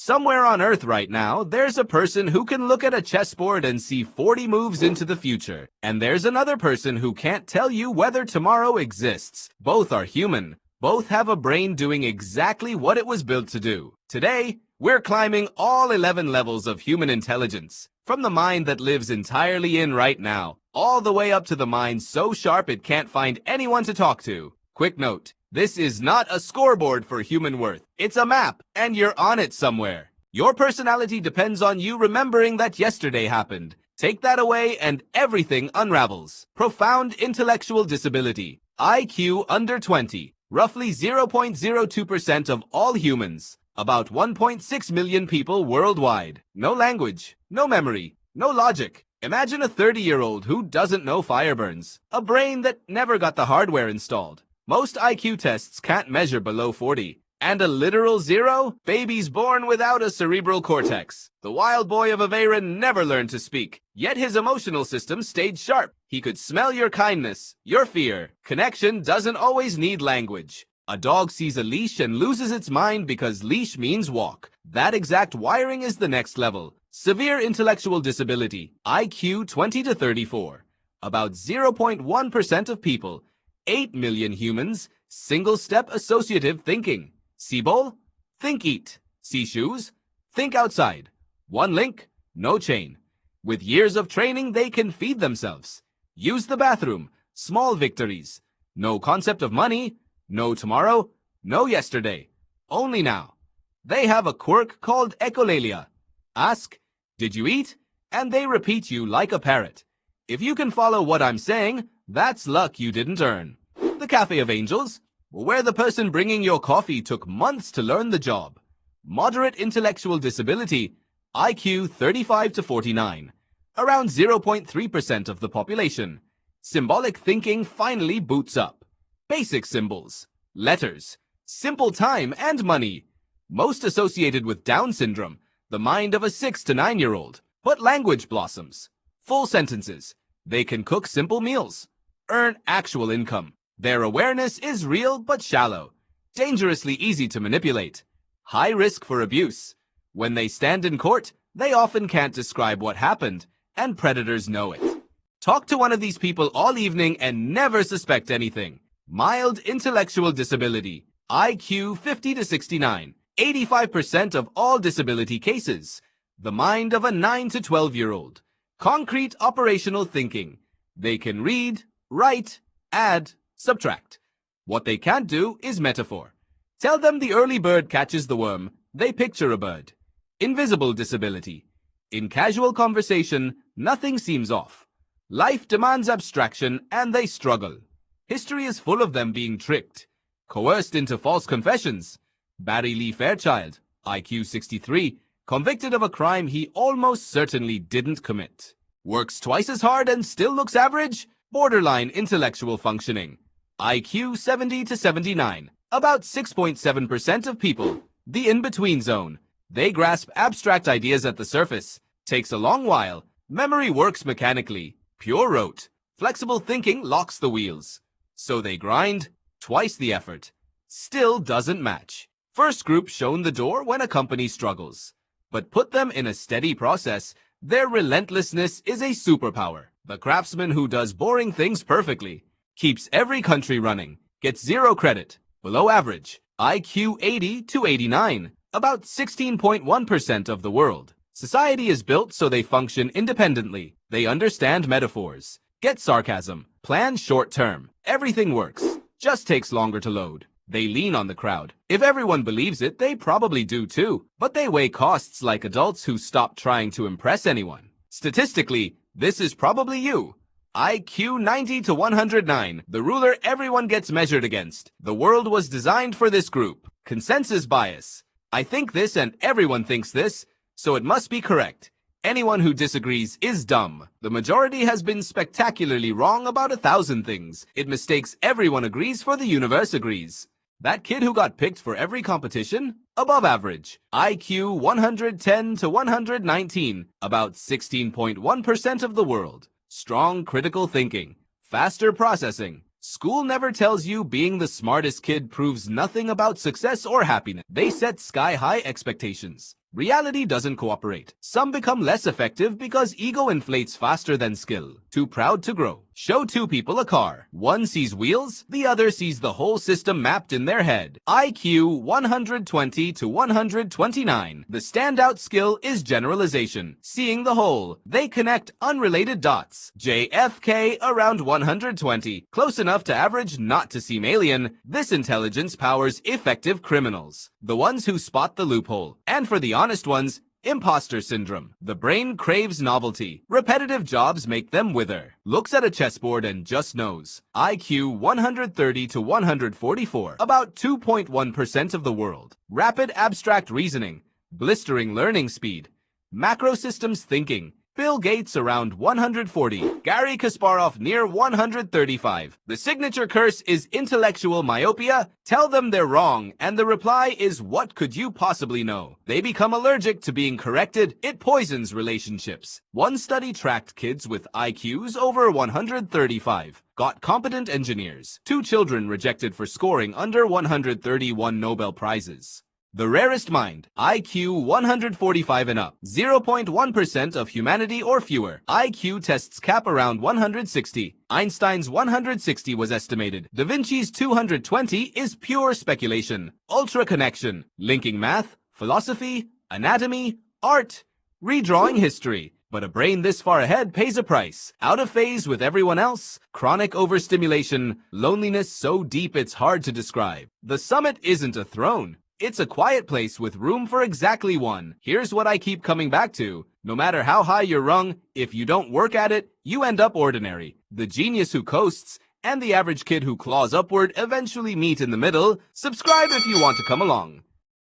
Somewhere on Earth right now, there's a person who can look at a chessboard and see 40 moves into the future. And there's another person who can't tell you whether tomorrow exists. Both are human. Both have a brain doing exactly what it was built to do. Today, we're climbing all 11 levels of human intelligence. From the mind that lives entirely in right now, all the way up to the mind so sharp it can't find anyone to talk to. Quick note. This is not a scoreboard for human worth. It's a map, and you're on it somewhere. Your personality depends on you remembering that yesterday happened. Take that away and everything unravels. Profound intellectual disability. IQ under 20. Roughly 0.02% of all humans. About 1.6 million people worldwide. No language, no memory, no logic. Imagine a 30-year-old who doesn't know fire burns. A brain that never got the hardware installed. Most IQ tests can't measure below 40. And a literal 0? Babies born without a cerebral cortex. The wild boy of Aveyron never learned to speak, yet his emotional system stayed sharp. He could smell your kindness, your fear. Connection doesn't always need language. A dog sees a leash and loses its mind because leash means walk. That exact wiring is the next level. Severe intellectual disability, IQ 20 to 34. About 0.1% of people. 8 million humans, single-step associative thinking. See bowl? Think eat. See shoes? Think outside. One link, no chain. With years of training, they can feed themselves. Use the bathroom. Small victories. No concept of money. No tomorrow. No yesterday. Only now. They have a quirk called echolalia. Ask, did you eat? And they repeat you like a parrot. If you can follow what I'm saying, that's luck you didn't earn. The Cafe of Angels, where the person bringing your coffee took months to learn the job. Moderate intellectual disability, IQ 35 to 49. Around 0.3% of the population. Symbolic thinking finally boots up. Basic symbols, letters, simple time and money. Most associated with Down syndrome, the mind of a 6 to 9-year-old. But language blossoms. Full sentences. They can cook simple meals. Earn actual income. Their awareness is real but shallow. Dangerously easy to manipulate. High risk for abuse. When they stand in court, they often can't describe what happened, and predators know it. Talk to one of these people all evening and never suspect anything. Mild intellectual disability. IQ 50 to 69. 85% of all disability cases. The mind of a 9 to 12-year-old. Concrete operational thinking. They can read, write, add, subtract. What they can't do is metaphor. Tell them the early bird catches the worm, they picture a bird. Invisible disability. In casual conversation, nothing seems off. Life demands abstraction and they struggle. History is full of them being tricked, coerced into false confessions. Barry Lee Fairchild, IQ 63, convicted of a crime he almost certainly didn't commit. Works twice as hard and still looks average? Borderline intellectual functioning. IQ 70 to 79. About 6.7% of people. The in-between zone. They grasp abstract ideas at the surface. Takes a long while. Memory works mechanically. Pure rote. Flexible thinking locks the wheels. So they grind. Twice the effort. Still doesn't match. First group shown the door when a company struggles. But put them in a steady process. Their relentlessness is a superpower. The craftsman who does boring things perfectly. Keeps every country running. Gets 0 credit. Below average. IQ 80 to 89. About 16.1% of the world. Society is built so they function independently. They understand metaphors. Get sarcasm. Plan short term. Everything works. Just takes longer to load. They lean on the crowd. If everyone believes it, they probably do too. But they weigh costs like adults who stop trying to impress anyone. Statistically, this is probably you. IQ 90 to 109. The ruler everyone gets measured against. The world was designed for this group. Consensus bias. I think this and everyone thinks this, so it must be correct. Anyone who disagrees is dumb. The majority has been spectacularly wrong about 1,000 things. It mistakes everyone agrees for the universe agrees. That kid who got picked for every competition? Above average. IQ 110 to 119. About 16.1% of the world. Strong critical thinking. Faster processing. School never tells you being the smartest kid proves nothing about success or happiness. They set sky-high expectations. Reality doesn't cooperate. Some become less effective because ego inflates faster than skill. Too proud to grow. Show two people a car. One sees wheels, the other sees the whole system mapped in their head. IQ 120 to 129. The standout skill is generalization, seeing the whole. They connect unrelated dots. JFK around 120. Close enough to average not to seem alien. This intelligence powers effective criminals. The ones who spot the loophole. And for the honest ones, imposter syndrome. The brain craves novelty. Repetitive jobs make them wither. Looks at a chessboard and just knows. IQ 130 to 144. About 2.1% of the world. Rapid abstract reasoning. Blistering learning speed. Macro systems thinking. Bill Gates around 140. Garry Kasparov near 135. The signature curse is intellectual myopia. Tell them they're wrong, and the reply is, what could you possibly know? They become allergic to being corrected. It poisons relationships. One study tracked kids with IQs over 135. Got competent engineers. 2 children rejected for scoring under 131 Nobel Prizes. The rarest mind, IQ 145 and up, 0.1% of humanity or fewer. IQ tests cap around 160. Einstein's 160 was estimated. Da Vinci's 220 is pure speculation. Ultra connection, linking math, philosophy, anatomy, art, redrawing history. But a brain this far ahead pays a price. Out of phase with everyone else, chronic overstimulation, loneliness so deep it's hard to describe. The summit isn't a throne. It's a quiet place with room for exactly one. Here's what I keep coming back to. No matter how high you're rung, if you don't work at it, you end up ordinary. The genius who coasts and the average kid who claws upward eventually meet in the middle. Subscribe if you want to come along.